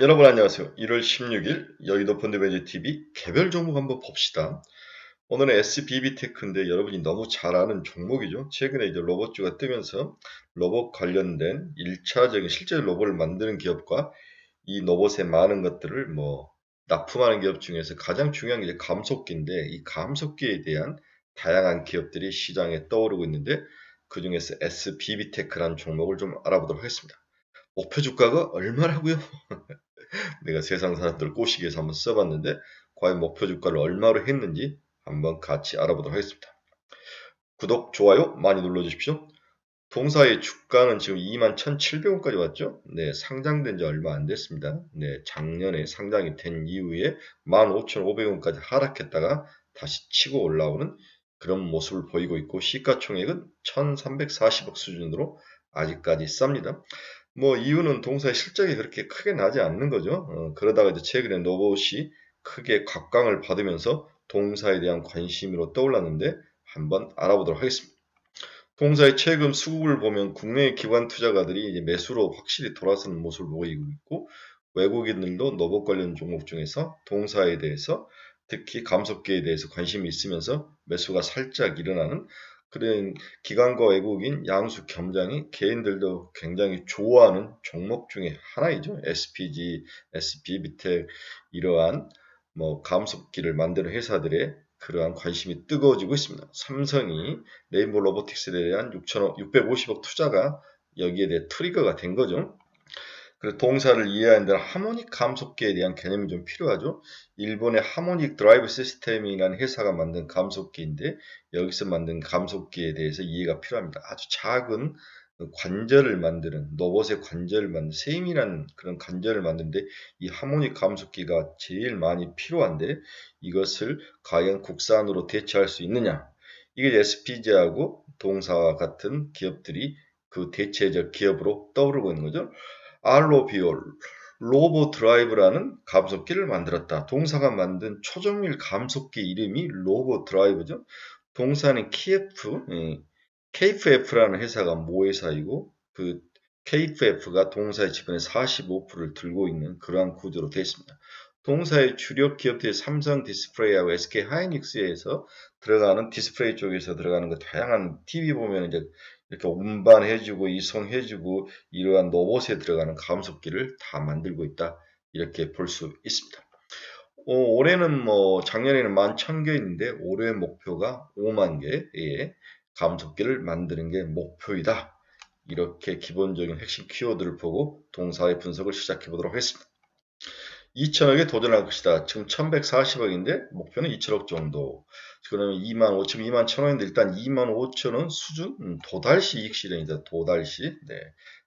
여러분 안녕하세요. 1월 16일 여의도 펀드매니저 TV 개별 종목 한번 봅시다. 오늘은 SBB테크인데 여러분이 너무 잘 아는 종목이죠. 최근에 이제 로봇주가 뜨면서 로봇 관련된 1차적인 실제 로봇을 만드는 기업과 이 로봇의 많은 것들을 납품하는 기업 중에서 가장 중요한 게 이제 감속기인데, 이 감속기에 대한 다양한 기업들이 시장에 떠오르고 있는데, 그 중에서 SBB테크라는 종목을 좀 알아보도록 하겠습니다. 목표 주가가 얼마라고요? 내가 세상 사람들 꼬시기 위해서 한번 써봤는데, 과연 목표 주가를 얼마로 했는지 한번 같이 알아보도록 하겠습니다. 구독, 좋아요 많이 눌러주십시오. 동사의 주가는 지금 21,700원까지 왔죠? 네, 상장된 지 얼마 안 됐습니다. 네, 작년에 상장이 된 이후에 15,500원까지 하락했다가 다시 치고 올라오는 그런 모습을 보이고 있고, 시가총액은 1,340억 수준으로 아직까지 쌉니다. 이유는 동사의 실적이 그렇게 크게 나지 않는 거죠. 그러다가 이제 최근에 로봇이 크게 각광을 받으면서 동사에 대한 관심으로 떠올랐는데 한번 알아보도록 하겠습니다. 동사의 최근 수급을 보면 국내 기관 투자가들이 이제 매수로 확실히 돌아서는 모습을 보이고 있고, 외국인들도 로봇 관련 종목 중에서 동사에 대해서 특히 감속기에 대해서 관심이 있으면서 매수가 살짝 일어나는 그런 기관과 외국인 양수 겸장이 개인들도 굉장히 좋아하는 종목 중에 하나이죠. SPG, SBB텍 이러한 감속기를 만드는 회사들의 그러한 관심이 뜨거워지고 있습니다. 삼성이 레인보우 로보틱스에 대한 650억 투자가 여기에 대해 트리거가 된 거죠. 그래서 동사를 이해하는 데는 하모닉 감속기에 대한 개념이 좀 필요하죠. 일본의 하모닉 드라이브 시스템이라는 회사가 만든 감속기인데, 여기서 만든 감속기에 대해서 이해가 필요합니다. 아주 작은 관절을 만드는, 로봇의 관절을 만드는, 세임이라는 그런 관절을 만드는데, 이 하모닉 감속기가 제일 많이 필요한데, 이것을 과연 국산으로 대체할 수 있느냐? 이게 SPG하고 동사와 같은 기업들이 그 대체적 기업으로 떠오르고 있는 거죠. 알로비올, 로보 드라이브라는 감속기를 만들었다. 동사가 만든 초정밀 감속기 이름이 로보 드라이브죠. 동사는 KF, KFF라는 회사가 모회사이고, 그 KFF가 동사의 지분의 45%를 들고 있는 그러한 구조로 되어 있습니다. 동사의 주력 기업들이 삼성 디스플레이하고 SK 하이닉스에서 들어가는 디스플레이 쪽에서 들어가는 그 다양한 TV 보면 이제 이렇게 운반해주고 이송해주고 이러한 로봇에 들어가는 감속기를 다 만들고 있다. 이렇게 볼 수 있습니다. 올해는 작년에는 11,000개인데 올해 목표가 5만 개의 감속기를 만드는 게 목표이다. 이렇게 기본적인 핵심 키워드를 보고 동사의 분석을 시작해 보도록 하겠습니다. 2천억에 도전할 것이다. 지금 1140억인데 목표는 2천억 정도. 그러면 2만 5천, 2만 1천원인데 일단 2만 5천원 수준? 도달시 이익 실현이다. 도달시. 네.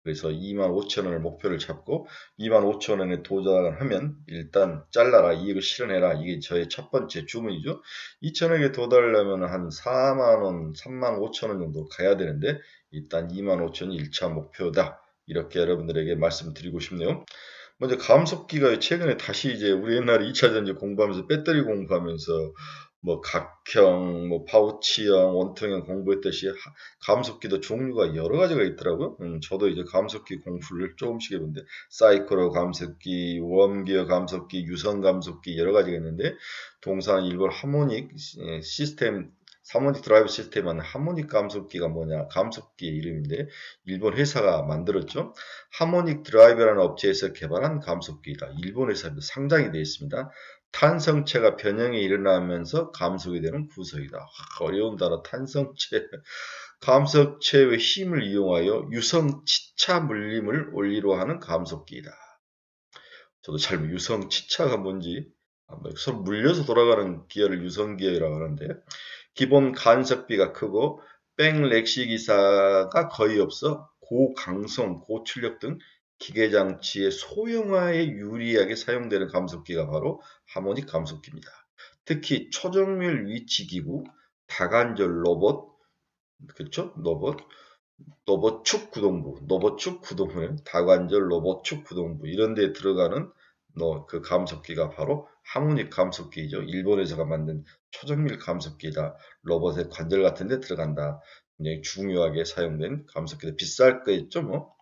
그래서 2만 5천원을 목표를 잡고 2만 5천원에 도달하면 일단 잘라라. 이익을 실현해라. 이게 저의 첫 번째 주문이죠. 2천억에 도달하려면 한 4만원, 3만 5천원 정도 가야 되는데 일단 2만 5천원이 1차 목표다. 이렇게 여러분들에게 말씀드리고 싶네요. 먼저 감속기가 최근에 다시 이제 우리 옛날에 2차 전지 공부하면서 배터리 공부하면서 각형, 파우치형, 원통형 공부했듯이 감속기도 종류가 여러 가지가 있더라고요. 저도 이제 감속기 공부를 조금씩 해본데 사이클로 감속기, 웜기어 감속기, 유선 감속기 여러 가지가 있는데 동사는 일본 하모닉 시스템 하모닉 드라이브 시스템은 하모닉 감속기가 뭐냐? 감속기의 이름인데 일본 회사가 만들었죠. 하모닉 드라이브라는 업체에서 개발한 감속기이다. 일본 회사입니다. 상장이 되어 있습니다. 탄성체가 변형이 일어나면서 감속이 되는 구석이다. 어려운 단어 탄성체. 감속체의 힘을 이용하여 유성치차 물림을 원리로 하는 감속기이다. 저도 잘 유성치차가 뭔지 서로 물려서 돌아가는 기어를 유성기어라고 하는데 기본 간섭비가 크고 백렉시 기사가 거의 없어 고강성, 고출력 등 기계장치의 소형화에 유리하게 사용되는 감속기가 바로 하모닉 감속기입니다. 특히 초정밀 위치기구, 다관절 로봇, 그렇죠? 로봇축 구동부, 로봇축 구동부, 다관절 로봇축 구동부 이런 데 들어가는 그 감속기가 바로 하모닉 감속기이죠. 일본에서가 만든 초정밀 감속기다. 로봇의 관절 같은 데 들어간다. 굉장히 중요하게 사용된 감속기다. 비쌀 거였죠, 뭐.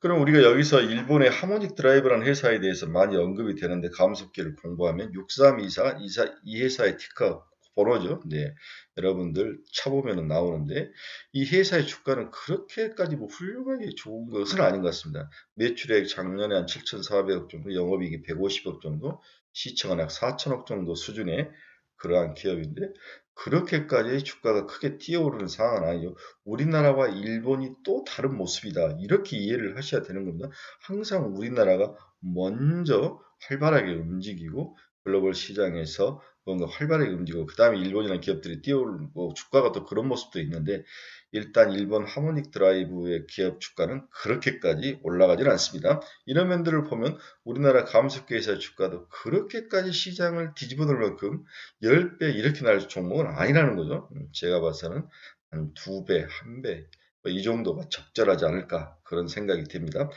그럼 우리가 여기서 일본의 하모닉 드라이브라는 회사에 대해서 많이 언급이 되는데 가음속기를 공부하면 6324 이 회사의 티커 번호죠. 네, 여러분들 쳐보면 나오는데 이 회사의 주가는 그렇게까지 뭐 훌륭하게 좋은 것은 아닌 것 같습니다. 매출액 작년에 한 7,400억 정도, 영업이익이 150억 정도, 시총은 약 4천억 정도 수준의 그러한 기업인데 그렇게까지 주가가 크게 뛰어오르는 상황은 아니죠. 우리나라와 일본이 또 다른 모습이다. 이렇게 이해를 하셔야 되는 겁니다. 항상 우리나라가 먼저 활발하게 움직이고 글로벌 시장에서 뭔가 활발하게 움직이고 그 다음에 일본이라는 기업들이 뛰어오르고 주가가 또 그런 모습도 있는데 일단 일본 하모닉 드라이브의 기업 주가는 그렇게까지 올라가지는 않습니다. 이런 면들을 보면 우리나라 가음속기 회사의 주가도 그렇게까지 시장을 뒤집어 놓을 만큼 10배 이렇게 날 종목은 아니라는 거죠. 제가 봐서는 한 2배, 1배 이 정도가 적절하지 않을까 그런 생각이 듭니다.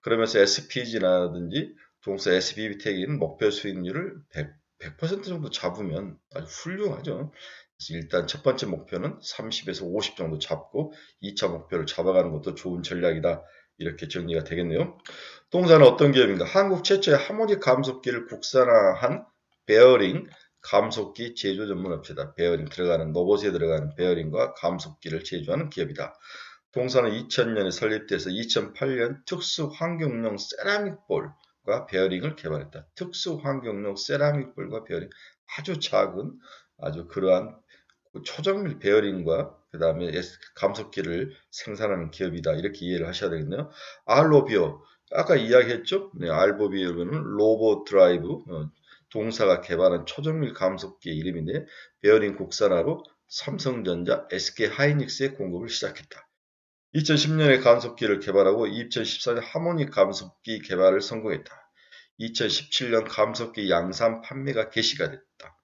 그러면서 SPG라든지 동사 SBB텍인 목표 수익률을 100% 정도 잡으면 아주 훌륭하죠. 그래서 일단 첫 번째 목표는 30에서 50 정도 잡고 2차 목표를 잡아가는 것도 좋은 전략이다. 이렇게 정리가 되겠네요. 동사는 어떤 기업인가? 한국 최초의 하모닉 감속기를 국산화한 베어링 감속기 제조 전문 업체다. 베어링 들어가는 로봇에 들어가는 베어링과 감속기를 제조하는 기업이다. 동사는 2000년에 설립돼서 2008년 특수 환경용 세라믹 볼과 베어링을 개발했다. 특수 환경용 세라믹 볼과 베어링 아주 작은 아주 그러한 초정밀 베어링과 그 다음에 감속기를 생산하는 기업이다. 이렇게 이해를 하셔야 되겠네요. 알로비오 아까 이야기했죠? 네, 알로비오는 로봇 드라이브 동사가 개발한 초정밀 감속기의 이름인데 베어링 국산화로 삼성전자, SK하이닉스의 공급을 시작했다. 2010년에 감속기를 개발하고 2014년 하모닉 감속기 개발을 성공했다. 2017년 감속기 양산 판매가 개시가 됐다.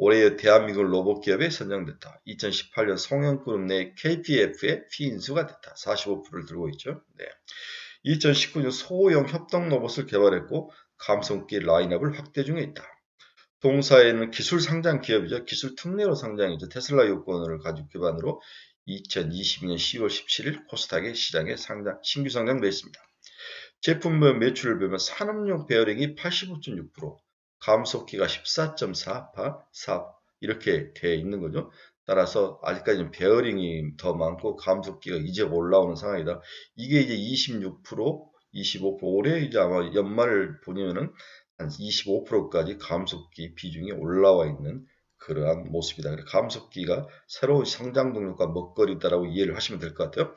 올해 대한민국 로봇 기업에 선정됐다. 2018년 송영그룹 내 KPF의 피인수가 됐다. 45%를 들고 있죠. 네. 2019년 소형 협동 로봇을 개발했고 감속기 라인업을 확대 중에 있다. 동사에는 기술 상장 기업이죠. 기술 특례로 상장이죠. 테슬라 요건을 가지고 기반으로 2022년 10월 17일 코스닥의 시장에 신규 상장되어 있습니다. 제품별 매출을 보면 산업용 베어링이 85.6%, 감속기가 14.4% 이렇게 되어 있는 거죠. 따라서 아직까지는 베어링이 더 많고 감속기가 이제 올라오는 상황이다. 이게 이제 26%, 25% 올해 이제 아마 연말을 보면은 한 25%까지 감속기 비중이 올라와 있는 그러한 모습이다. 감속기가 새로운 성장 동력과 먹거리다라고 이해를 하시면 될 것 같아요.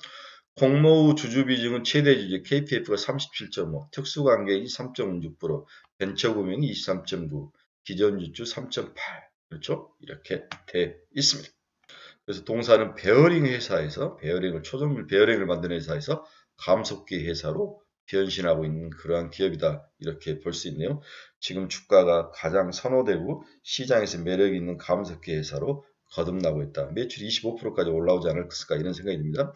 공모후 주주 비중은 최대 주주 KPF가 37.5, 특수관계인이 3.6%, 벤처금융이 23.9, 기존 주주 3.8, 그렇죠? 이렇게 돼 있습니다. 그래서 동사는 베어링 회사에서 초정밀 베어링을 만드는 회사에서 감속기 회사로 변신하고 있는 그러한 기업이다. 이렇게 볼 수 있네요. 지금 주가가 가장 선호되고 시장에서 매력이 있는 감속기 회사로 거듭나고 있다. 매출이 25%까지 올라오지 않을까 이런 생각이 듭니다.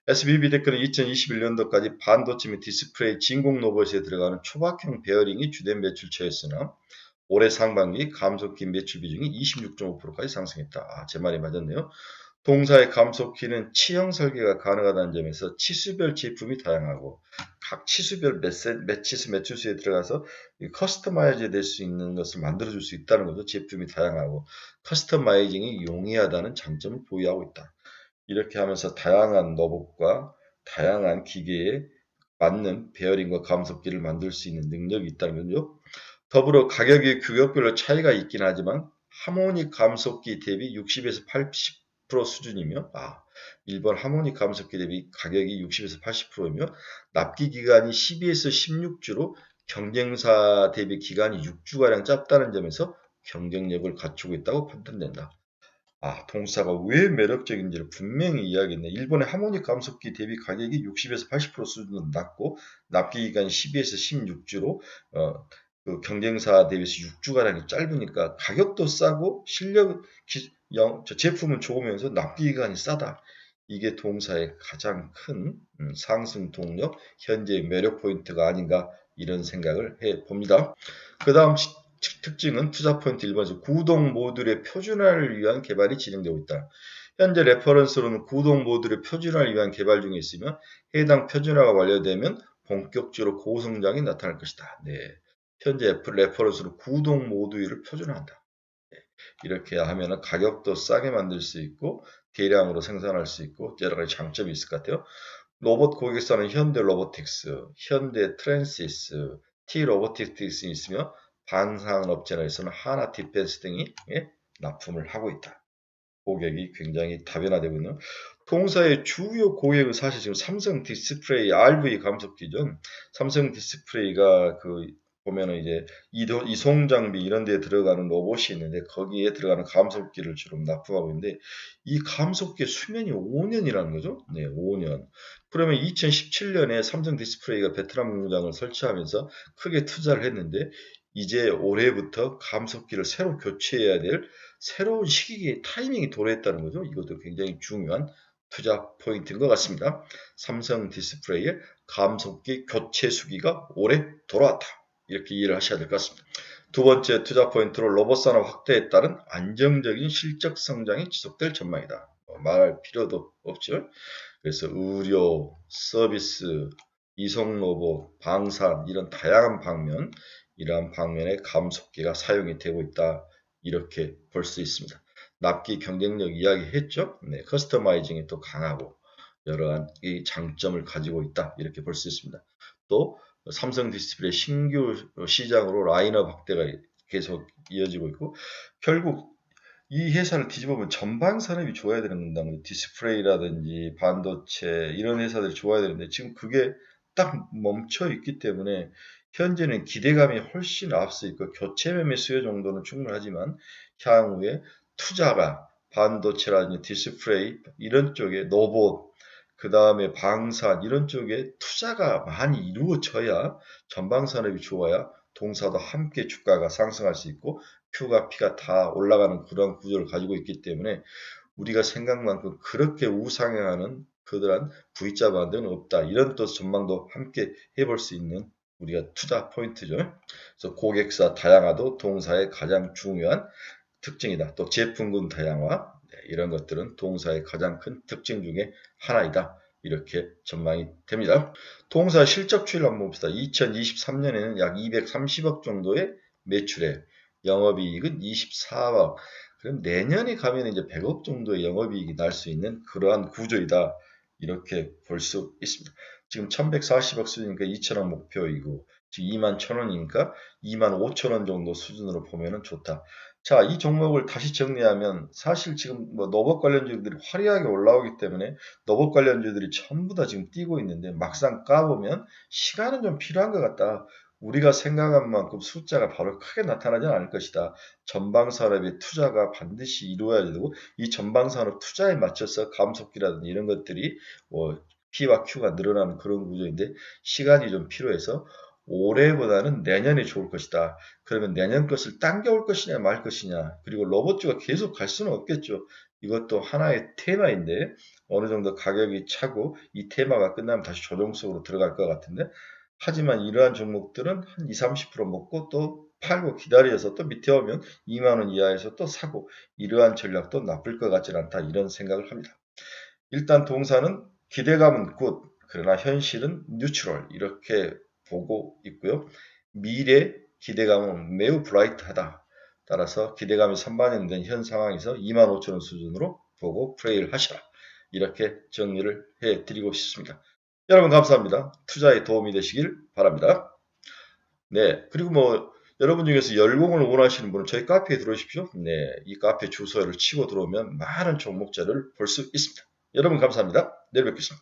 SBB테크는 2021년도까지 반도체 및 디스플레이 진공 로봇에 들어가는 초박형 베어링이 주된 매출처였으나 올해 상반기 감속기 매출 비중이 26.5%까지 상승했다. 제 말이 맞았네요. 동사의 감속기는 치형 설계가 가능하다는 점에서 치수별 제품이 다양하고 각 치수별 매치수 매출수에 들어가서 커스터마이즈 될 수 있는 것을 만들어줄 수 있다는 것도 제품이 다양하고 커스터마이징이 용이하다는 장점을 보유하고 있다. 이렇게 하면서 다양한 로봇과 다양한 기계에 맞는 베어링과 감속기를 만들 수 있는 능력이 있다는 거죠. 더불어 가격이 규격별로 차이가 있긴 하지만 하모닉 감속기 대비 60에서 80% 수준이며 일본 하모닉 감속기 대비 가격이 60에서 80%이며 납기 기간이 12에서 16주로 경쟁사 대비 기간이 6주가량 짧다는 점에서 경쟁력을 갖추고 있다고 판단된다. 동사가 왜 매력적인지를 분명히 이야기했네. 일본의 하모닉 감속기 대비 가격이 60에서 80% 수준으로 낮고 납기 기간이 12에서 16주로 그 경쟁사 대비해서 6주가량이 짧으니까 가격도 싸고 제품은 좋으면서 납기 기간이 싸다. 이게 동사의 가장 큰 상승 동력, 현재의 매력 포인트가 아닌가 이런 생각을 해봅니다. 그 다음 특징은 투자 포인트 1번에서 구동 모듈의 표준화를 위한 개발이 진행되고 있다. 현재 레퍼런스로는 구동 모듈의 표준화를 위한 개발 중에 있으며 해당 표준화가 완료되면 본격적으로 고성장이 나타날 것이다. 네. 현재 애플 레퍼런스로 구동 모듈을 표준화한다. 네. 이렇게 하면은 가격도 싸게 만들 수 있고 대량으로 생산할 수 있고 여러 가지 장점이 있을 것 같아요. 로봇 고객사는 현대 로보틱스, 현대 트랜시스, T 로보틱스 있으며 방산업체에서는 하나 디펜스 등이 납품을 하고 있다. 고객이 굉장히 다변화되고 있는 통사의 주요 고객은 사실 지금 삼성 디스플레이 RV 감속기죠. 삼성 디스플레이가 보면은 이제 이송 장비 이런 데 들어가는 로봇이 있는데 거기에 들어가는 감속기를 주로 납품하고 있는데 이 감속기의 수명이 5년이라는 거죠. 네, 5년. 그러면 2017년에 삼성 디스플레이가 베트남 공장을 설치하면서 크게 투자를 했는데 이제 올해부터 감속기를 새로 교체해야 될 새로운 시기의 타이밍이 도래했다는 거죠. 이것도 굉장히 중요한 투자 포인트인 것 같습니다. 삼성 디스플레이의 감속기 교체 수기가 올해 돌아왔다. 이렇게 이해를 하셔야 될 것 같습니다. 두 번째 투자 포인트로 로봇 산업 확대에 따른 안정적인 실적 성장이 지속될 전망이다. 말할 필요도 없죠. 그래서 의료, 서비스, 이송 로봇, 방산 이런 다양한 방면, 이러한 방면의 감속기가 사용이 되고 있다. 이렇게 볼 수 있습니다. 납기 경쟁력 이야기했죠. 네, 커스터마이징이 또 강하고 여러한 이 장점을 가지고 있다. 이렇게 볼 수 있습니다. 또 삼성 디스플레이 신규 시장으로 라인업 확대가 계속 이어지고 있고 결국 이 회사를 뒤집어보면 전방 산업이 좋아야 되는 건데 디스플레이라든지 반도체 이런 회사들이 좋아야 되는데 지금 그게 딱 멈춰 있기 때문에 현재는 기대감이 훨씬 앞서 있고 교체 매매 수요 정도는 충분하지만 향후에 투자가 반도체라든지 디스플레이 이런 쪽에 로봇 그 다음에 방산 이런 쪽에 투자가 많이 이루어져야 전방 산업이 좋아야 동사도 함께 주가가 상승할 수 있고 Q가 P가 다 올라가는 그런 구조를 가지고 있기 때문에 우리가 생각만큼 그렇게 우상향하는 그들한 V자 반등은 없다. 이런 또 전망도 함께 해볼 수 있는 우리가 투자 포인트죠. 그래서 고객사 다양화도 동사의 가장 중요한 특징이다. 또 제품군 다양화 이런 것들은 동사의 가장 큰 특징 중에 하나이다. 이렇게 전망이 됩니다. 동사 실적 추이를 한번 봅시다. 2023년에는 약 230억 정도의 매출에 영업이익은 24억. 그럼 내년에 가면 이제 100억 정도의 영업이익이 날 수 있는 그러한 구조이다. 이렇게 볼 수 있습니다. 지금 1140억 수준이니까 2천억 목표이고 지금 2만 1,000원이니까 2만 5천원 정도 수준으로 보면 좋다. 자, 이 종목을 다시 정리하면 사실 지금 뭐 로봇 관련주들이 화려하게 올라오기 때문에 로봇 관련주들이 전부 다 지금 뛰고 있는데 막상 까보면 시간은 좀 필요한 것 같다. 우리가 생각한 만큼 숫자가 바로 크게 나타나지는 않을 것이다. 전방산업의 투자가 반드시 이루어야 되고 이 전방산업 투자에 맞춰서 감속기라든지 이런 것들이 뭐 P와 Q가 늘어나는 그런 구조인데 시간이 좀 필요해서 올해보다는 내년이 좋을 것이다. 그러면 내년 것을 당겨올 것이냐 말 것이냐 그리고 로봇주가 계속 갈 수는 없겠죠. 이것도 하나의 테마인데 어느 정도 가격이 차고 이 테마가 끝나면 다시 조정 속으로 들어갈 것 같은데 하지만 이러한 종목들은 한 20, 30% 먹고 또 팔고 기다려서 또 밑에 오면 2만원 이하에서 또 사고 이러한 전략도 나쁠 것 같지 않다 이런 생각을 합니다. 일단 동사는 기대감은 굿 그러나 현실은 뉴트럴 이렇게 보고 있고요. 미래 기대감은 매우 브라이트하다. 따라서 기대감이 선반영된 현 상황에서 25,000원 수준으로 보고 플레이를 하셔라. 이렇게 정리를 해드리고 싶습니다. 여러분 감사합니다. 투자에 도움이 되시길 바랍니다. 네, 그리고 뭐 여러분 중에서 열공을 원하시는 분은 저희 카페에 들어오십시오. 네, 이 카페 주소를 치고 들어오면 많은 종목자를 볼 수 있습니다. 여러분 감사합니다. 내일 뵙겠습니다.